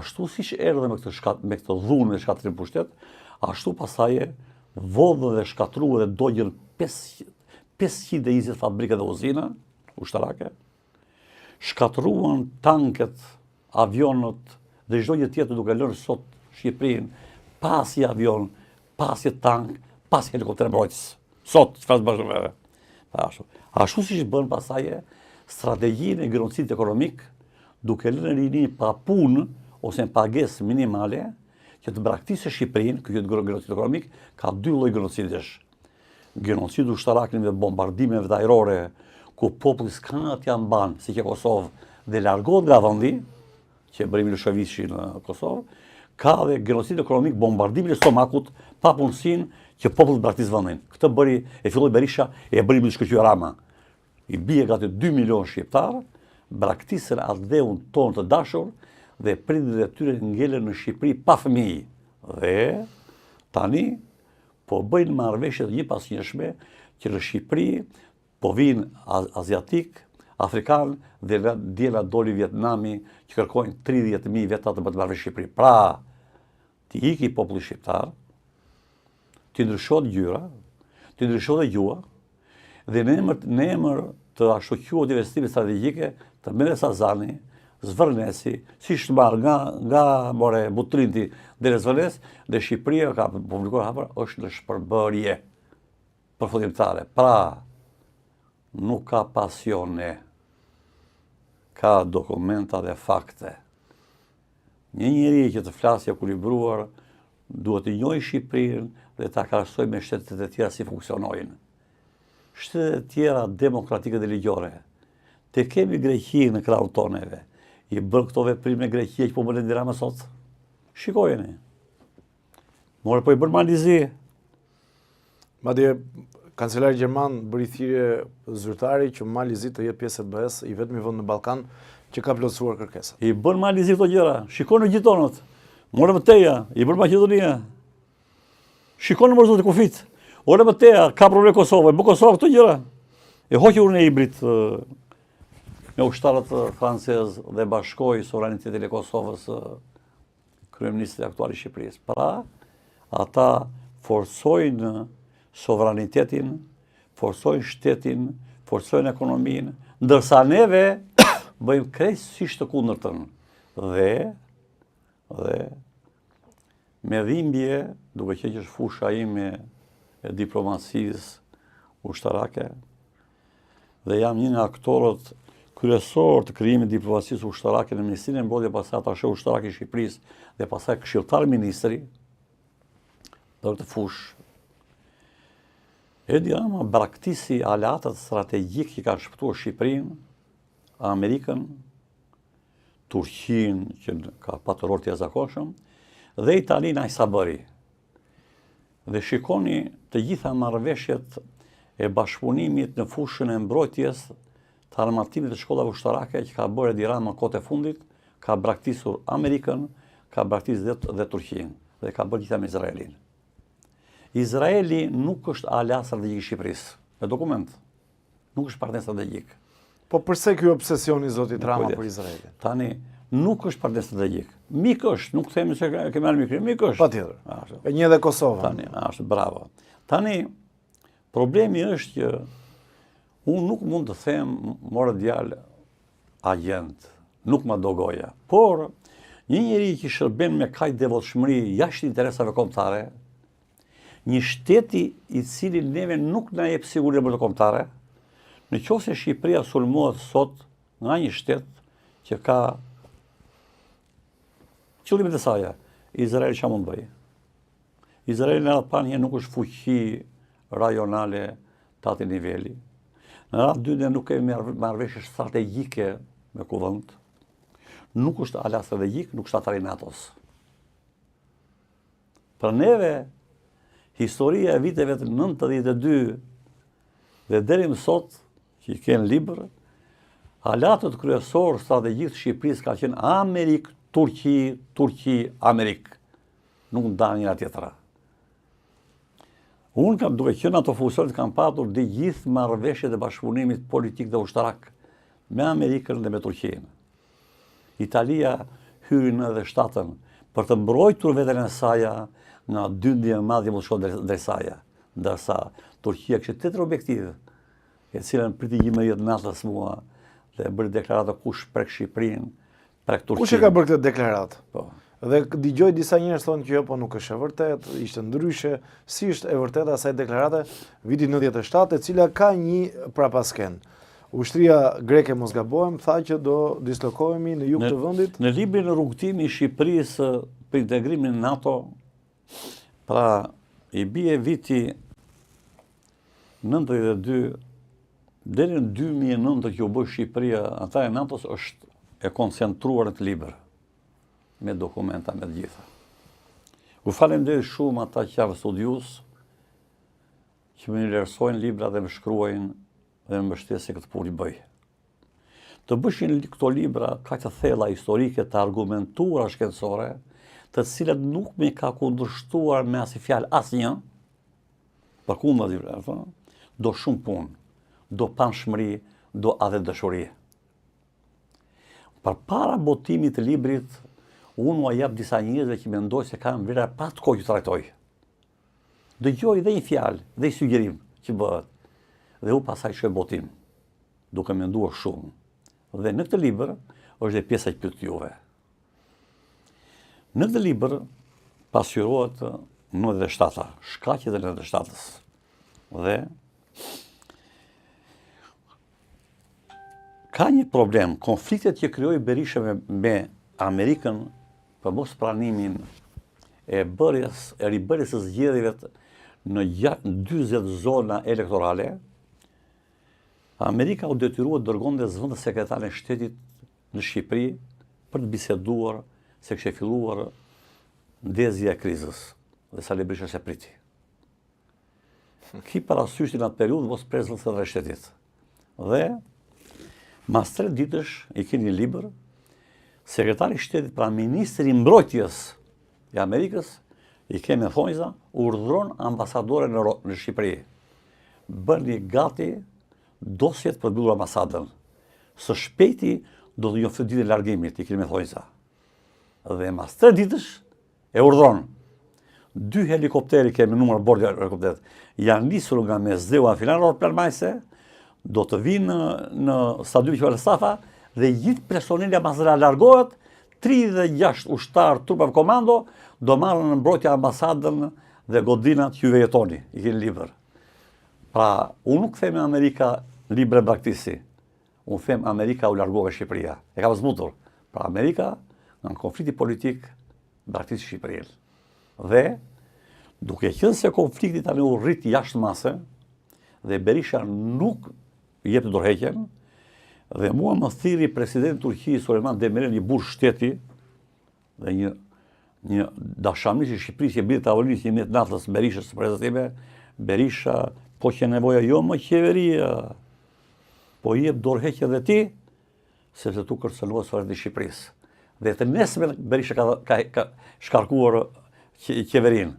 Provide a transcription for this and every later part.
ashtu si që erdhe me këtë dhunë dhe shkatrim pushtet, ashtu pasaje vodhë dhe shkatru dhe dogjën 520 fabrike dhe uzina ushtarake, shkatruan tanket, avionët dhe çdo gjë tjetër duke lënë sot Shqipërinë pasi avion, pasi tank, pasi helikopter mbrojtës. Sot, çfarë bëjmë me? Ashtu siç bën pasaje strategjinë e genocitit ekonomik, duke lënë rini pa punë ose në pagesë minimale, që të braktisë Shqipërinë, ky genocid ekonomik, ka dy lloj genocidesh. Genocidi ushtarak me bombardimeve ajrore, ku populli s'ka t'ja mban, si që Kosovë, dhe largohet nga vendi, që bëri Miloševići në Kosovë, ka dhe genocid ekonomik, bombardimin e stomakut, pa punësinë që populli braktis vendin. Këtë bëri e filloi Berisha e bëri me shkëlqyer Rama. I bie gati 2 milion shqiptar, braktisën atë dheun tonë të dashur dhe prindërit e tyre ngelen në Shqipëri pa fëmijë. Dhe tani po bëjnë marrëveshje të njëpasnjëshme që në Shqipëri po vinë aziatik, afrikan dhe djela doli Vietnami që kërkojnë 30.000 veta të bëtë marrë në Shqipëri. Pra, ti iki populli shqiptar, ti ndryshot gjyra, ti ndryshot dhe gjua, dhe në emër të ashtu quajtur investime strategjike të Meles Azani, Zvërnesi, si shmarë nga more Butrinti dhe Zvërnes, dhe Shqipëria ka publikuar hapër, është në shpërbërje përfundimtare. Pra, nuk ka pasione, ka dokumenta dhe fakte. Një njeri që të flasje ekuilibruar duhet të njohë Shqipërinë dhe ta krahasoj me shtetet e tjera si funksionojnë. Shtetet e tjera demokratike dhe ligjore. Te kemi Greqi në krahun toneve. I bën këto veprime Greqia që po bën Edi Rama sot. Shikojeni. More po i bën Malizi. Madje kancelari gjerman bëri thirrje zyrtari që Malizi të jetë pjesë e BE-s, i vetmi vend në Ballkan që ka plotësuar kërkesat. I bën Malizi këto gjëra. Shikoni gjithonët. More Vteja, i bën Maqedonia. Shikoni më zotë kufit. Ora Vteja ka problem Kosovë, bë Kosovë këto gjëra. E hoqi urën e ibrit me ushtarët francez dhe bashkoi sovranitetin e Kosovës kryeministri aktual i Shqipërisë. Pra, ata forsojnë sovranitetin, forsojnë shtetin, forsojnë ekonominë, ndërsa neve bëjmë krejtësisht të kundërtën. Dhe me dhimbje, duke që është fusha ime e diplomacisë ushtarake, dhe jam një nga aktorët kryesor të krijimit diplomacisë ushtarake në Ministrinë e Mbrojtjes, pastaj atashe ushtarak i Shqipërisë dhe pastaj këshilltar ministri për këtë fushë. Edi Rama braktisi aleatët strategjik që kanë shpëtuar Shqipërinë, Amerikën, Turqinë që ka patur rol të jashtëzakonshëm dhe Italinë ai sa bëri. Dhe shikoni të gjitha marrëveshjet e bashkëpunimit në fushën e mbrojtjes të armatimit të shkollave ushtarake që ka bërë Edi Rama në kohët e fundit, ka braktisur Amerikën, ka braktisur dhe Turqinë dhe ka bërë gjitha me Izraelin. Izraeli nuk është aleat strategjik i Shqipërisë, me dokument. Nuk është partner strategjik. Po përse ky obsesion i zotit Rama për Izraelin? Tani, nuk është partner strategjik. Mik është, nuk themi se kemi marrë mikë, mik është. Patjetër. E një dhe Kosovën. Tani, është bravo. Tani, problemi është që unë nuk mund të them morë djalë agent, nuk ma do goja. Por, një njeri që shërben me kaq devotshmëri jashtë interesave kombëtare, një shteti i cili neve nuk na jep siguri për të kombëtare, në qoftë se Shqipëria sulmohet sot nga një shtet që ka qëllimet e saj, Izraeli çfarë mund bëj? Izraeli në radhë parë nuk është fuqi rajonale të atij niveli. Në radhë dytë nuk kemi marrëveshje strategjike me kuvend. Nuk është aleat strategjik, nuk është atari NATO-s. Për neve, historia e viteve të 92 dhe deri më sot, që i kenë libër, aleatët kryesor strategjik të Shqipërisë ka qenë Amerikë, Turqi, Amerikë. Nuk ndan njëra tjetra. Unë kam duke qenë ato funksionet kam patur dhe gjithë marrëveshjet e bashkëpunimit politik dhe ushtarak me Amerikën dhe me Turqinë. Italia hyrin edhe shtatën për të mbrojtur veten e saj nga dyndje e madhe mos shkon drejt saj. Ndërsa Turqia kishte tjetër objektiv, e cilën priti 11 natës mua dhe bëri deklaratë kush prek Shqipërinë, prek Turqinë. Kush e ka bërë këtë deklaratë? Po. Dhe dëgjoj disa njerëz thonë që jo, po nuk është e vërtet, ishte ndryshe. Si është e vërteta asaj deklarate vitit 97, e cila ka një prapasken. Ushtria greke, mos gabohem, tha që do dislokohemi në jug të vendit. Në librin e rrugtimi i Shqipërisë për integrimin në NATO, pra i bie viti 92 deri në 2009 që u bë Shqipëria, ata e NATO-s është e koncentruar në të libër, me dokumenta, me të gjitha. U falenderoj shumë ata që janë studius, që më vlerësojnë libra dhe më shkruajnë dhe më mbështesin këtë punë i bëj. Të bëshin këto libra ka të thella historike të argumentuara shkencore, të cilat nuk më ka kundërshtuar me asnjë fjalë asnjë, përkundër, do shumë punë, do panshmëri, do edhe dëshuri. Përpara botimit të librit, unë mua jap disa njerëzve që mendoj se kanë vlera pa të kohë që trajtoj. Dëgjoj dhe një fjalë, dhe një sugjerim që bëhet, dhe u pasaj shkoj botim, duke menduar shumë. Dhe në këtë libër është dhe pjesa që pyet juve. Në këtë libër pasqyrohet 97, shkaqet e 97-s. Dhe ka një problem, konfliktet që krijoi Berisha me Amerikën për mos pranimin e ribërjes së zgjedhjeve në 40 zona elektorale. Amerika u detyrua të dërgonte zëvendës sekretarin e shtetit në Shqipëri për të biseduar se kishte filluar ndezja e krizës dhe Sali Berisha se priti. Ki parasysh në atë periudhë mos prezën të shtetit. Dhe mas 3 ditësh i keni një libër, sekretari i shtetit, pra ministri i mbrojtjes i Amerikës, i Kemen Thonjza, urdhëron ambasadore në Shqipëri. Bëni gati dosjet për mbyllur ambasadën. Së shpejti do të njoftë ditën e largimit i Kemen Thonjza. Dhe mas 3 ditësh e urdhëron. 2 helikopteri kemi numër bordi helikopterit. Janë nisur nga Mesdheu në filan planmajse, do të vinë në stadiumin që Safa dhe gjithë personeli ambasadore largohet, 36 ushtar trupa komando do marrën në mbrojtje ambasadën dhe godinat që juve jetoni, i keni libër. Pra, unë nuk them Amerika libre braktisi, unë them Amerika u largova Shqipëria. E ka zbutur. Pra, Amerika në konflikti politik braktisi Shqipërinë. Dhe, duke qenë se konflikti tani u rrit jashtë mase, dhe Berisha nuk jep të dorëheqjen, dhe mua më thiri presidenti Turqisë Sulejman Demirel, një burr shteti, dhe një dashamirës i Shqipërisë që bie tavolinës 11 natës Berishës së prezantime, Berisha, po që nevoja jo më qeveria, po jep dorëheqje dhe ti, sepse tu kërcënohet suverenitetin e Shqipërisë. Dhe të nesër Berisha ka shkarkuar qeverinë,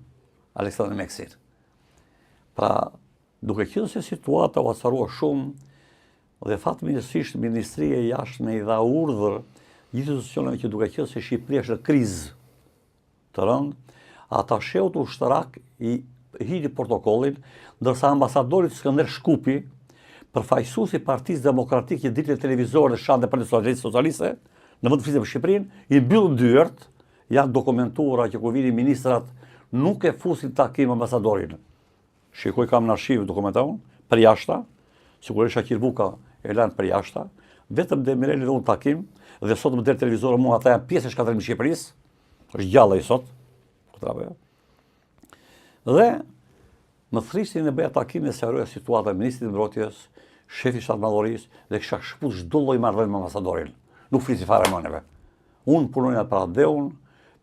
Aleksandr Meksin. Pra, duke qenë se situata u acarua shumë, dhe fatmirësisht Ministria e Jashtme i dha urdhër gjithë institucioneve që duke qenë se Shqipëria është në krizë të rëndë, atasheut ushtarak i hini protokollin, ndërsa ambasadorit Skënder Shkupi, përfaqësuesi i Partisë Demokratike që ditë në televizor dhe shante Partisë Socialiste, në vend të flisë për Shqipërinë, i mbyllën dyert, janë dokumentuara që kur vinin ministrat nuk e fusin takim ambasadorin. Shikoj kam në arshivë dokumenton, për jashta, sigurisht Shakir Buka e lanë për jashta, vetëm Demireli dhe unë takim, dhe sot më der televizorë mua ata janë pjesë e shkatërimit të Shqipërisë, është gjalla i sot, dhe më thristin e bëja takim dhe sqaroja situata e ministrit të mbrojtjes, shefi shtatmadhorisë dhe kisha shput çdo lloj marrëdhënie me ambasadorin. Nuk flisi fare më neve. Unë punoja për Adeun,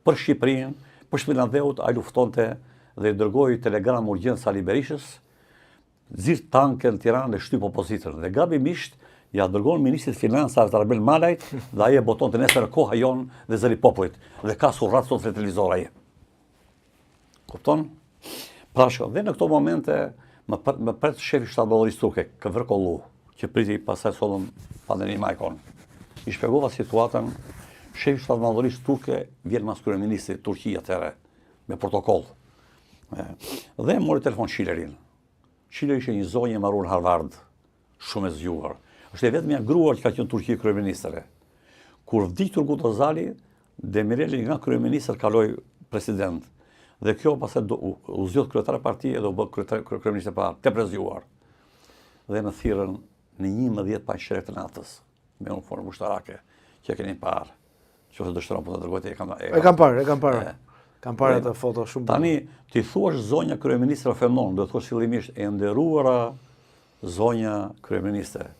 për Shqipërinë, për Shpinën Adeut, ai luftonte dhe i dërgoi telegram urgjent Sali Berishës, zirë tanke në Tiranë dhe shtyp opozitën. Dhe gabimisht ja dërgon ministrit financave të Arbel Malajt dhe ai e boton të nesër koha jon dhe zëri popullit. Dhe ka surrat sot në televizor ai. Kupton? Pra shko, dhe në këto momente më pret shefi shtatmadhorisë turke, Kıvırkoğlu, që priti pasaj sollën pandemi Majkon. I shpjegova situatën Shefi i Shtatë Madhërisë turke vjen mas kryeministri Turqia atëherë me protokoll. Dhe mori telefon Schillerin. Schiller ishte një zonjë e marrur Harvard, shumë e zgjuar. Është e vetmja grua që ka qenë Turqi kryeministre. Kur vdiq Turgut Özali, Demireli nga kryeministër kaloi president. Dhe kjo pastaj u zgjodh kryetar e partisë dhe u bë kryeminist e parë, tepër zgjuar. Dhe në thirrën në 11 panjshirë të natës me uniformë ushtarake, që e keni parë. Qoftë dëshiron po ta dërgojë e kam parë. Kam parë atë foto shumë. Tani ti thuash zonja kryeministre fenon, do të thosh fillimisht e nderuara zonja kryeministre.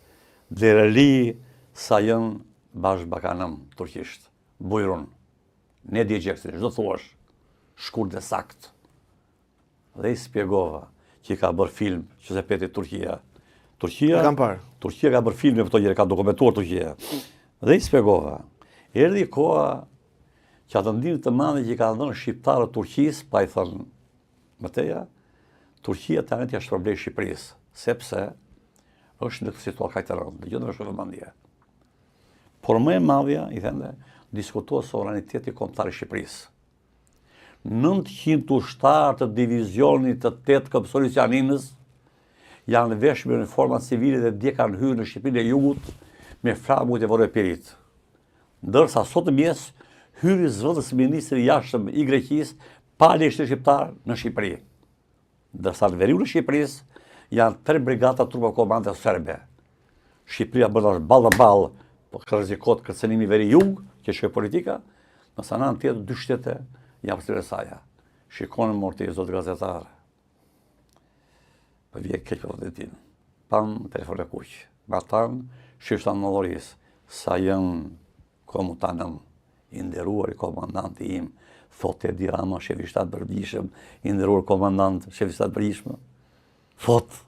Dereli Sayın Başbakanım turqisht. Bujrun. Ne diyeceksin, çdo thuash shkurt dhe sakt. Dhe i spjegova që ka bërë film që se peti Turqia. Turqia ka bërë film me këto gjëra, ka dokumentuar Turqia. Dhe i spjegova. Erdhi koha që atë ndihmë të madhe që i ka dhënë shqiptarët Turqisë, pa i thënë Mateja, Turqia tani t'ia shpërblej Shqipërisë, sepse është në këtë situatë kaq të rëndë, dëgjoni me shumë vëmendje. Por më e madhja, i thënë, diskutohet sovraniteti kombëtar i Shqipërisë. 900 ushtarë të divizionit të 8 këmbësorisë Janinës janë veshur me uniforma civile dhe dje kanë hyrë në Shqipërinë e Jugut me fragmut e Voropirit. Ndërsa sot mëngjes hyri zëvendës ministri i jashtëm i Greqisë pa lehtësi shqiptar në Shqipëri. Ndërsa në veriun e Shqipërisë janë 3 brigata trupa komande serbe. Shqipëria bën ballë ballë, po rrezikohet kërcënimi veri jug, që është politika, në anën tjetër 2 shtete janë përstyrë e saj. Shikoni morti zot gazetar. Po vjen keq për detin. Pam telefon e kuq. Batan Shtatë Madhërisë, Sayın Komutanım, i nderuar i komandanti im, thot Edi Rama, shefi i shtatë bërgjishëm, i nderuar komandant, shefi i shtatë bërgjishëm, thot